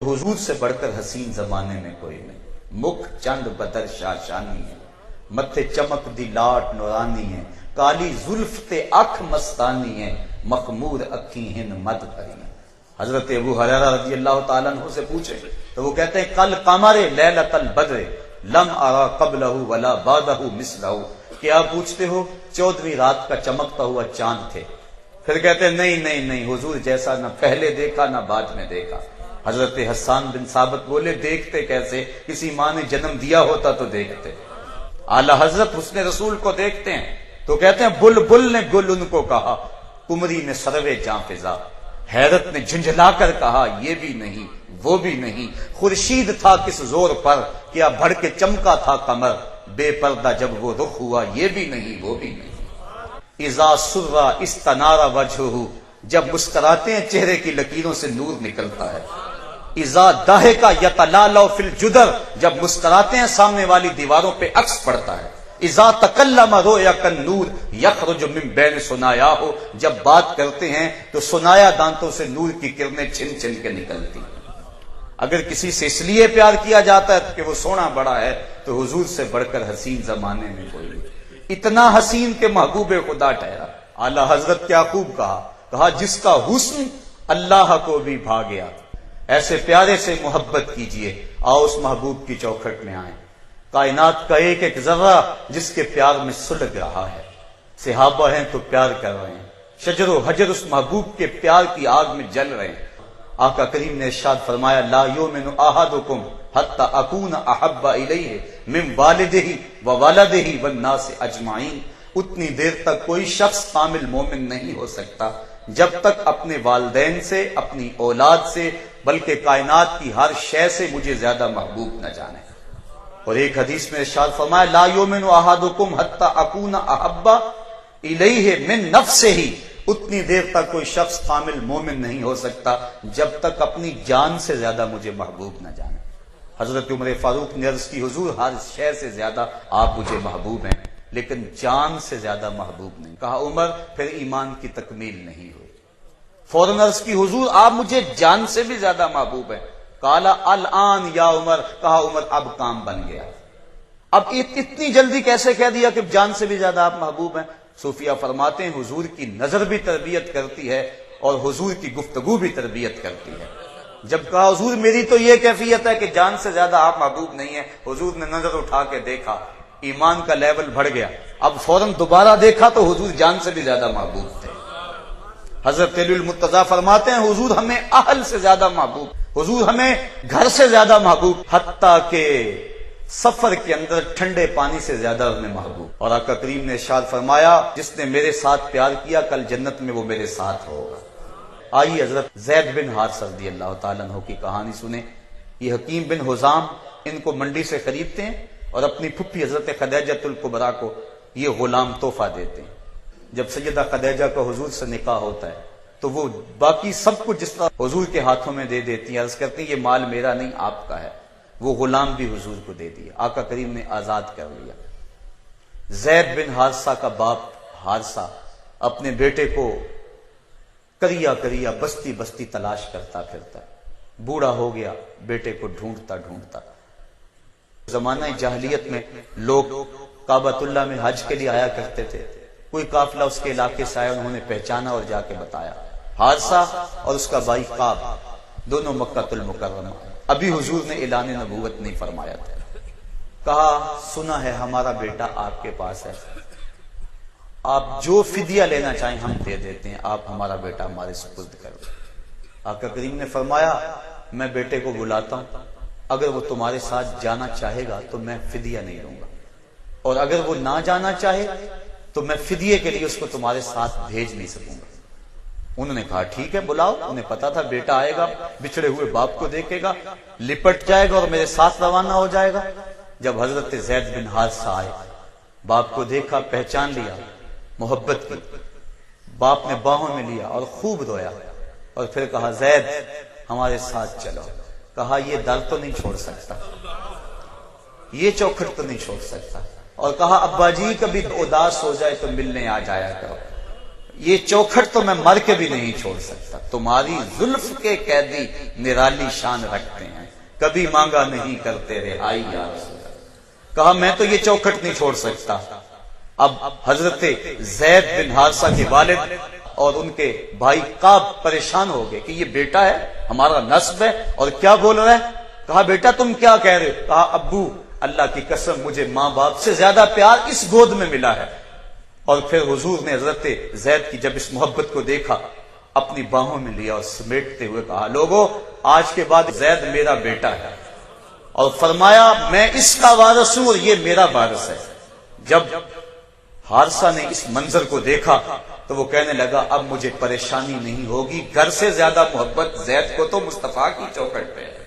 हुजूर से बढ़कर हसीन जमाने में कोई नहीं। मुख चंद बदर शाशानी है, मथे चमक दी लाट नूरानी है, काली जुल्फ ते अख मस्तानी है, मखमूर अखी हिन मद भरी है। हजरत अबू हुरैरा रज़ी अल्लाह ताला अन्हु से पूछे तो वो कहते हैं कल कमरे लैलतल बद्र लम अरा कबलहु वला बादहु मिसलहु। क्या पूछते हो? 14वीं रात का चमकता हुआ चांद थे। फिर कहते हैं नहीं नहीं नहीं, हुजूर जैसा न पहले देखा न बाद में देखा। हजरत हसन बिन साबित बोले देखते कैसे, किसी माँ ने जन्म दिया होता तो देखते। आला हजरत हुस्ने रसूल को देखते हैं तो कहते हैं बुलबुल ने गुल उनको कहा, कुमरी ने सरवे जाफिजा, हैरत ने झुंझलाकर कहा ये भी नहीं वो भी नहीं, खुर्शीद था किस जोर पर, क्या भड़ के चमका था कमर, बेपर्दा जब वो रुख हुआ ये भी नहीं वो भी नहीं। इज़ा सुर्रा इस्तनारा वजहु, जब मुस्कुराते हैं चेहरे की लकीरों से नूर निकलता है। इज़ा दाहिका यतलाला फिल जुदर, जब मुस्कुराते हैं सामने वाली दीवारों पे अक्स पड़ता है। इज़ा तकल्लमा रोया कन नूर यखरुजु मिन बैन सुनायाहु, जब बात करते हैं तो सुनाया दांतों से नूर की किरणें छिन छिन के निकलती हैं। अगर किसी से इसलिए प्यार किया जाता है कि वो सोना बड़ा है तो हुजूर से बढ़कर हसीन जमाने में कोई नहीं। इतना हसीन के महबूब खुदा ठहरा। आला हजरत क्या खूब कहा जिसका हुस्न अल्लाह को भी भा गया, ऐसे प्यारे से मोहब्बत कीजिए, आओ उस महबूब की चौखट में आए। कायनात का एक एक जर्रा जिसके प्यार में सुलग रहा है, सहाबा हैं तो प्यार कर रहे हैं, शजरो हजर उस महबूब के प्यार की आग में जल रहे हैं। आका करीम ने इरशाद फरमाया ला युमिनु अहादुकुम हत्ता अकून अहब्बा इलैहि मिन वालिदिही व वलदिही वन नास अजमाइन। उतनी देर तक कोई शख्स कामिल मोमिन नहीं हो सकता जब तक अपने वालिदैन से, अपनी औलाद से, बल्कि कायनात की हर शय से मुझे ज्यादा महबूब न जाने। और एक हदीस में इरशाद फरमाया ला युमिनु अहादुकुम हत्ता अकून अहब्बा इलैहि मिन नफ्सिही। उतनी देर तक कोई शख्स कामिल मोमिन नहीं हो सकता जब तक अपनी जान से ज्यादा मुझे महबूब न जाने। हजरत उमर फारूक ने अर्ज की हुजूर हर शय से ज्यादा आप मुझे महबूब हैं, लेकिन जान से ज्यादा महबूब नहीं। कहा उमर फिर ईमान की तकमील नहीं हुई। फौरन अर्ज की हुजूर आप मुझे जान से भी ज्यादा महबूब हैं। काला अल आन या उमर, कहा उमर अब काम बन गया। अब इतनी जल्दी कैसे कह दिया कि जान से भी ज्यादा आप महबूब हैं? सूफिया फरमाते हैं हुजूर की नजर भी तरबियत करती है और हुजूर की गुफ्तगू भी तरबियत करती है। जब कहा हुजूर मेरी तो ये कैफियत है कि जान से ज्यादा आप महबूब नहीं है, हुजूर ने नजर उठा के देखा, ईमान का लेवल बढ़ गया। अब फौरन दोबारा देखा तो हुजूर जान से भी ज्यादा महबूब थे। हजरत अलीउल मुर्तजा फरमाते हैं हुजूर हमें अहल से ज्यादा महबूब, हुजूर हमें घर से ज्यादा महबूब, हत्ता के सफर के अंदर ठंडे पानी से ज्यादा हमें महबूब। और आका करीम ने इरशाद फरमाया जिसने मेरे साथ प्यार किया कल जन्नत में वो मेरे साथ होगा। आइए हजरत ज़ैद बिन हारिसा रज़ी अल्लाह ताला अन्हु की कहानी सुने। ये हकीम बिन हुज़ाम इनको मंडी से खरीदते हैं और अपनी फुप्पी हजरत खदीजतुल कुबरा को ये गुलाम तोहफा देते हैं। जब सैयदा खदीजा का हुजूर से निकाह होता है तो वो बाकी सब कुछ जिस तरह हुजूर के हाथों में दे देती है, अर्ज करती है ये माल मेरा नहीं आपका है। वो गुलाम भी हुजूर को दे दिया, आका करीम ने आजाद कर लिया। ज़ैद बिन हारिसा का बाप हारिसा अपने बेटे को करिया करिया बस्ती बस्ती तलाश करता फिरता, बूढ़ा हो गया, बेटे को ढूंढता ढूंढता। जमाना जाहिलियत में लोग काबतुल्लाह में हज के लिए आया करते थे। कोई काफिला उसके इलाके से आया, उन्होंने पहचाना और जाके बताया। हारिसा और उसका भाई काब दोनों मक्कातुल मुकर्रमा। अभी हुजूर ने ऐलान नबूवत नहीं फरमाया था। कहा सुना है हमारा बेटा आपके पास है, आप जो फिदिया लेना चाहें हम दे देते हैं, आप हमारा बेटा हमारे सुपुर्द कर दो। आका करीम ने फरमाया मैं बेटे को बुलाता हूं, अगर वो तुम्हारे साथ जाना चाहेगा तो मैं फिदिया नहीं दूंगा, और अगर वो ना जाना चाहे तो मैं फिदिये के लिए उसको तुम्हारे साथ भेज नहीं सकूंगा। उन्होंने कहा ठीक है बुलाओ। उन्हें पता था बेटा आएगा, बिछड़े हुए बाप को देखेगा, लिपट जाएगा और मेरे साथ रवाना हो जाएगा। जब हजरत ज़ैद बिन हारिसा आए, बाप को देखा, पहचान लिया, मोहब्बत की, बाप ने बाहों में लिया और खूब रोया और फिर कहा ज़ैद हमारे साथ चलो। कहा ये दर तो नहीं छोड़ सकता, ये चौखट तो नहीं छोड़ सकता। और कहा अब्बा जी कभी उदास हो जाए तो मिलने आ जाया करो। یہ چوکھٹ تو میں مر کے بھی نہیں چھوڑ سکتا، تمہاری زلف کے قیدی نرالی شان رکھتے ہیں، کبھی مانگا نہیں کرتے رہائی یا رسول اللہ۔ کہا میں تو یہ چوکھٹ نہیں چھوڑ سکتا۔ اب حضرت زید بن حارثہ کے والد اور ان کے بھائی قاب پریشان ہو گئے کہ یہ بیٹا ہے، ہمارا نسب ہے، اور کیا بول رہا ہے؟ کہا بیٹا تم کیا کہہ رہے ہو؟ کہا ابو اللہ کی قسم مجھے ماں باپ سے زیادہ پیار اس گود میں ملا ہے۔ اور پھر حضور نے حضرت زید کی جب اس محبت کو دیکھا، اپنی باہوں میں لیا اور سمیٹتے ہوئے کہا لوگو آج کے بعد زید میرا بیٹا ہے، اور فرمایا میں اس کا وارث ہوں اور یہ میرا وارث ہے۔ جب حارثہ نے اس منظر کو دیکھا تو وہ کہنے لگا اب مجھے پریشانی نہیں ہوگی، گھر سے زیادہ محبت زید کو تو مصطفیٰ کی چوکھٹ پہ ہے۔